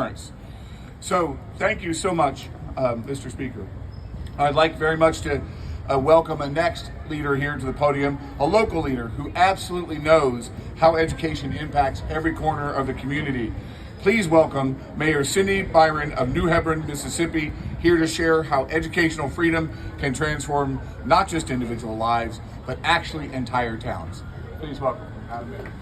parents. So thank you so much, Mr. Speaker. I'd like very much to welcome a next leader here to the podium, a local leader who absolutely knows how education impacts every corner of the community. Please welcome Mayor Cindy Bryan of New Hebron, Mississippi, here to share how educational freedom can transform not just individual lives, but actually entire towns. Please welcome Madam Mayor.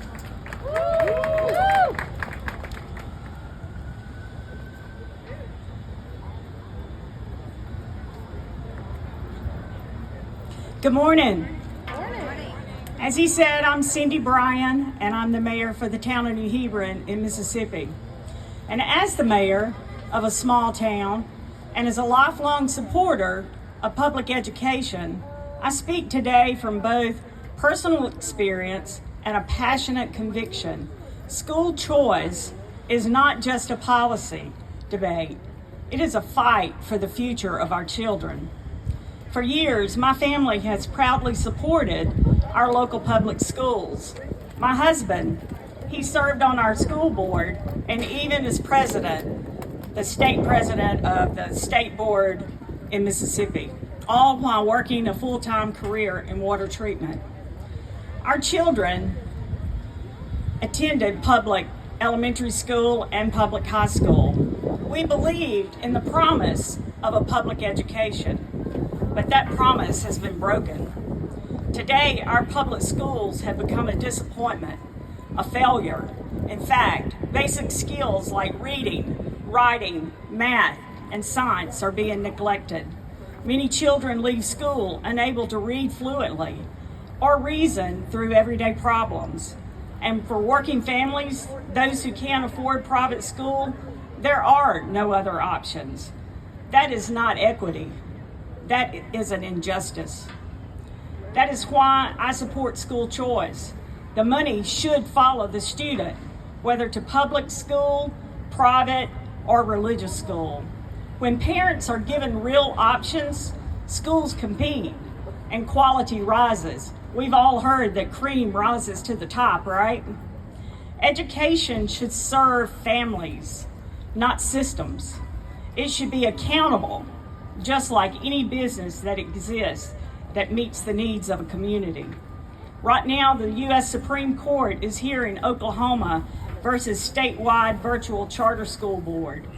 Good morning. As he said, I'm Cindy Bryan, and I'm the mayor for the town of New Hebron in Mississippi. And as the mayor of a small town, and as a lifelong supporter of public education, I speak today from both personal experience and a passionate conviction. School choice is not just a policy debate. It is a fight for the future of our children. For years, my family has proudly supported our local public schools. My husband, he served on our school board and even as president, the state president of the state board in Mississippi, all while working a full-time career in water treatment. Our children attended public elementary school and public high school. We believed in the promise of a public education, but that promise has been broken. Today, our public schools have become a disappointment, a failure. In fact, basic skills like reading, writing, math, and science are being neglected. Many children leave school unable to read fluently or reason through everyday problems. And for working families, those who can't afford private school, there are no other options. That is not equity. That is an injustice. That is why I support school choice. The money should follow the student, whether to public school, private, or religious school. When parents are given real options, schools compete and quality rises. We've all heard that cream rises to the top, right? Education should serve families, not systems. It should be accountable, just like any business that exists that meets the needs of a community. Right now, the U.S. Supreme Court is hearing Oklahoma versus statewide virtual charter school board.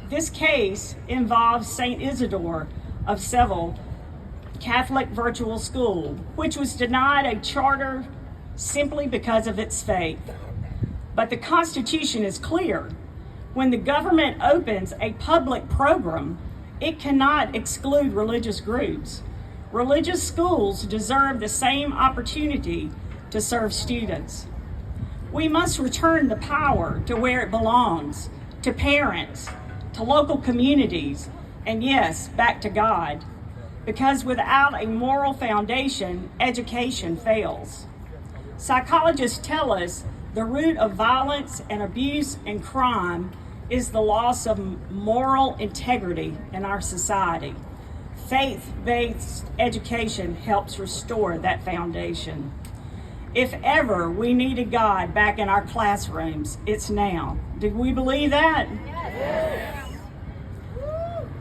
This case involves St. Isidore of Seville Catholic Virtual School, which was denied a charter simply because of its faith. But the Constitution is clear. When the government opens a public program, it cannot exclude religious groups. Religious schools deserve the same opportunity to serve students. We must return the power to where it belongs, to parents, to local communities, and yes, back to God. Because without a moral foundation, education fails. Psychologists tell us the root of violence and abuse and crime is the loss of moral integrity in our society. Faith-based education helps restore that foundation. If ever we needed God back in our classrooms, it's now. Do we believe that? Yes.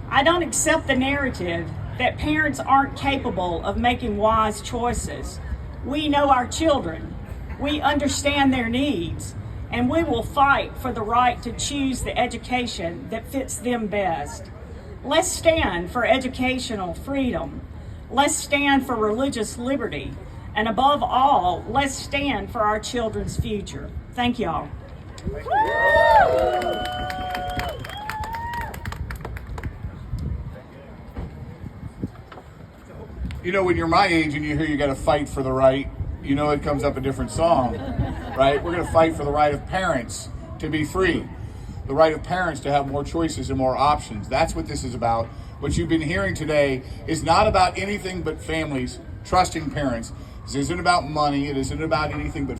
I don't accept the narrative that parents aren't capable of making wise choices. We know our children. We understand their needs, and we will fight for the right to choose the education that fits them best. Let's stand for educational freedom. Let's stand for religious liberty. And above all, let's stand for our children's future. Thank y'all. Thank you. You know, when you're my age and you hear you got to fight for the right, you know it comes up a different song, right? We're going to fight for the right of parents to be free, the right of parents to have more choices and more options. That's what this is about. What you've been hearing today is not about anything but families trusting parents. This isn't about money. It isn't about anything but